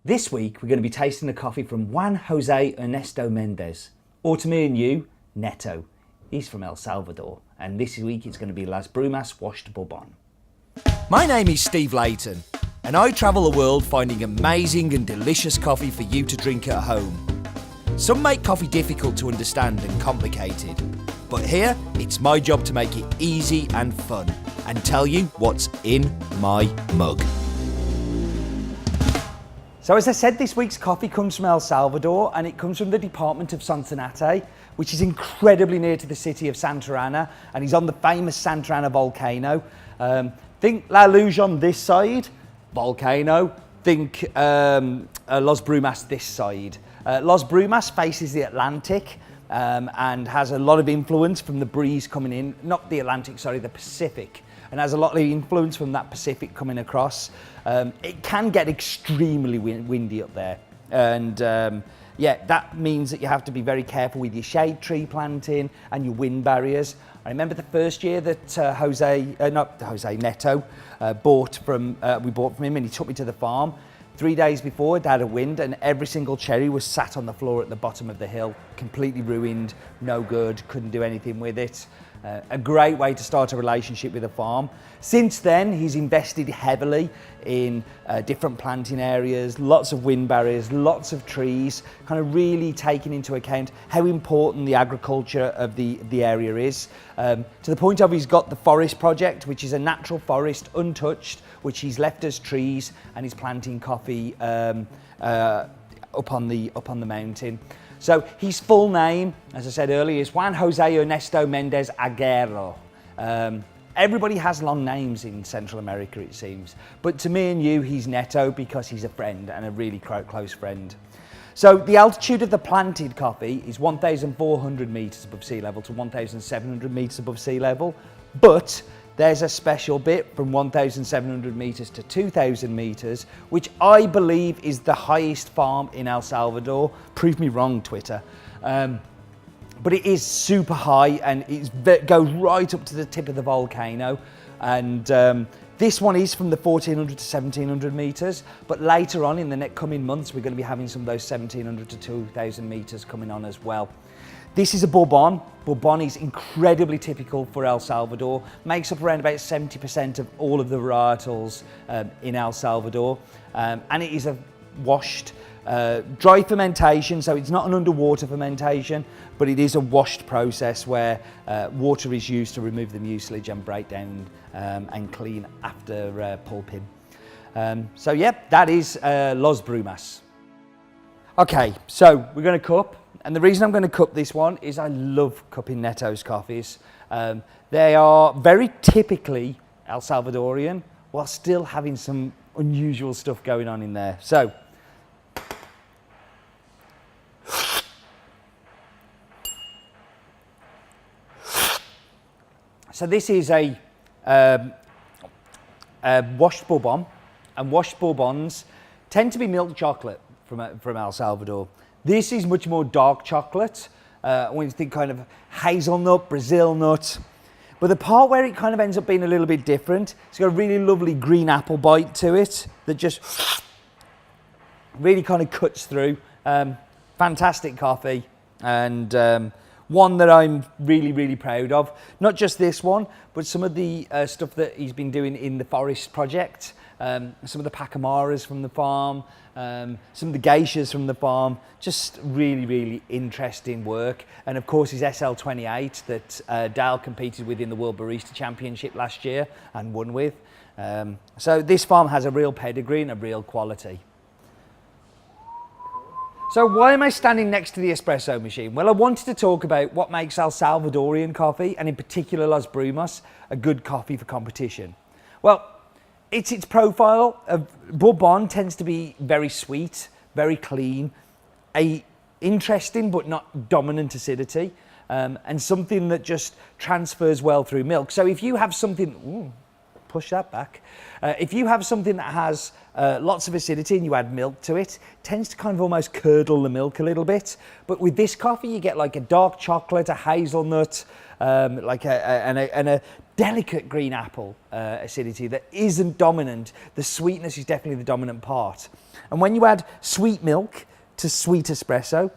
This week, we're going to be tasting the coffee from Juan Jose Ernesto Mendez, or to me and you, Neto. He's from El Salvador, and this week it's going to be Las Brumas washed Bourbon. My name is Steve Layton, and I travel the world finding amazing and delicious coffee for you to drink at home. Some make coffee difficult to understand and complicated, but here it's my job to make it easy and fun, and tell you what's in my mug. So as I said, this week's coffee comes from El Salvador, and it comes from the department of Sonsonate, which is incredibly near to the city of Santa Ana, and is on the famous Santa Ana volcano. Think La Luge on this side, volcano. Think Las Brumas this side. Las Brumas faces the Atlantic and has a lot of influence from the breeze coming in, not the Atlantic, sorry, the Pacific, and has a lot of influence from that Pacific coming across. It can get extremely windy up there, and yeah, that means that you have to be very careful with your shade tree planting and your wind barriers. I remember the first year that Neto bought from him, and he took me to the farm. 3 days before, it had a wind, and every single cherry was sat on the floor at the bottom of the hill, completely ruined, no good, couldn't do anything with it. A great way to start a relationship with a farm. Since then, he's invested heavily in different planting areas, lots of wind barriers, lots of trees, kind of really taking into account how important the agriculture of the area is. To the point of he's got the forest project, which is a natural forest, untouched, which he's left as trees, and he's planting coffee up on the mountain. So his full name, as I said earlier, is Juan Jose Ernesto Mendez Aguero. Everybody has long names in Central America, it seems. But to me and you, he's Neto because he's a friend, and a really close friend. So the altitude of the planted coffee is 1,400 metres above sea level to 1,700 metres above sea level. But there's a special bit from 1,700 metres to 2,000 metres, which I believe is the highest farm in El Salvador. Prove me wrong, Twitter. But it is super high, and it goes right up to the tip of the volcano. And this one is from the 1,400 to 1,700 metres, but later on in the coming months, we're going to be having some of those 1,700 to 2,000 metres coming on as well. This is a Bourbon. Bourbon is incredibly typical for El Salvador, makes up around about 70% of all of the varietals in El Salvador, and it is a washed, dry fermentation, so it's not an underwater fermentation, but it is a washed process where water is used to remove the mucilage and break down and clean after pulping. So yeah, that is Las Brumas. Okay, so we're going to cup. And the reason I'm going to cup this one is I love cupping Neto's coffees. They are very typically El Salvadorian, while still having some unusual stuff going on in there. So this is a washed Bourbon, and washed Bourbons tend to be milk chocolate from El Salvador. This is much more dark chocolate, when you think kind of hazelnut, Brazil nut. But the part where it kind of ends up being a little bit different, it's got a really lovely green apple bite to it that just really kind of cuts through. Fantastic coffee, and one that I'm really, really proud of. Not just this one, but some of the stuff that he's been doing in the forest project. Some of the pacamaras from the farm, some of the geishas from the farm, just really, really interesting work. And of course his SL28 that Dale competed with in the World Barista Championship last year and won with. So this farm has a real pedigree and a real quality. So why am I standing next to the espresso machine? Well, I wanted to talk about what makes El Salvadorian coffee, and in particular Las Brumas, a good coffee for competition. Well, it's its profile. Bourbon tends to be very sweet, very clean, interesting but not dominant acidity, and something that just transfers well through milk. So if you have something, push that back. If you have something that has lots of acidity and you add milk to it, it tends to kind of almost curdle the milk a little bit. But with this coffee, you get like a dark chocolate, a hazelnut, and a delicate green apple acidity that isn't dominant. The sweetness is definitely the dominant part. And when you add sweet milk to sweet espresso,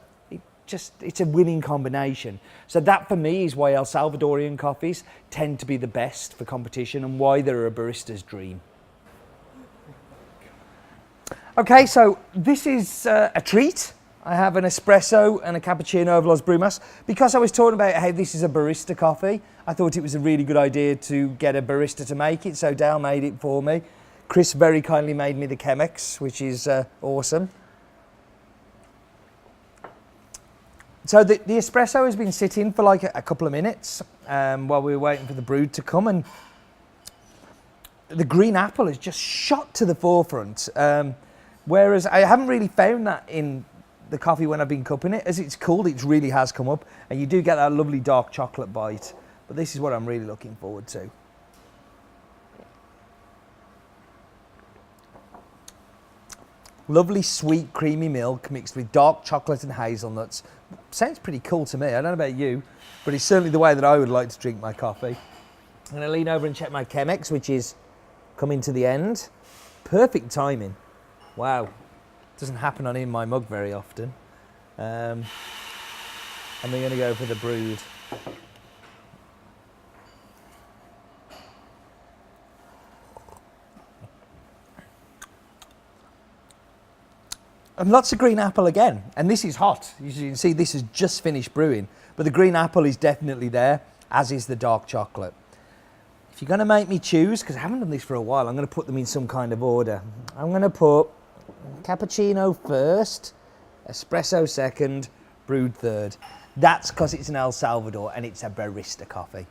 it's a winning combination. So that for me is why El Salvadorian coffees tend to be the best for competition and why they're a barista's dream. Okay, so this is a treat. I have an espresso and a cappuccino of Los Brumas. Because I was talking about how this is a barista coffee, I thought it was a really good idea to get a barista to make it, so Dale made it for me. Chris very kindly made me the Chemex, which is awesome. So the espresso has been sitting for like a couple of minutes while we were waiting for the brew to come, and the green apple has just shot to the forefront. Whereas I haven't really found that in the coffee when I've been cupping it. As it's cooled, it really has come up, and you do get that lovely dark chocolate bite. But this is what I'm really looking forward to. Lovely sweet creamy milk mixed with dark chocolate and hazelnuts. Sounds pretty cool to me. I don't know about you, but it's certainly the way that I would like to drink my coffee. I'm going to lean over and check my Chemex, which is coming to the end. Perfect timing. Wow. Doesn't happen on in my mug very often. And we're going to go for the brewed. And lots of green apple again, and this is hot. As you can see, this has just finished brewing, but the green apple is definitely there, as is the dark chocolate. If you're going to make me choose, because I haven't done this for a while, I'm going to put them in some kind of order. I'm going to put cappuccino first, espresso second, brewed third. That's because it's an El Salvador and it's a barista coffee.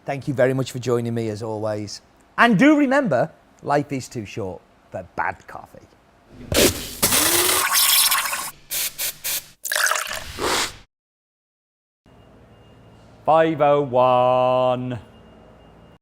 Thank you very much for joining me as always. And do remember, life is too short for bad coffee. 501.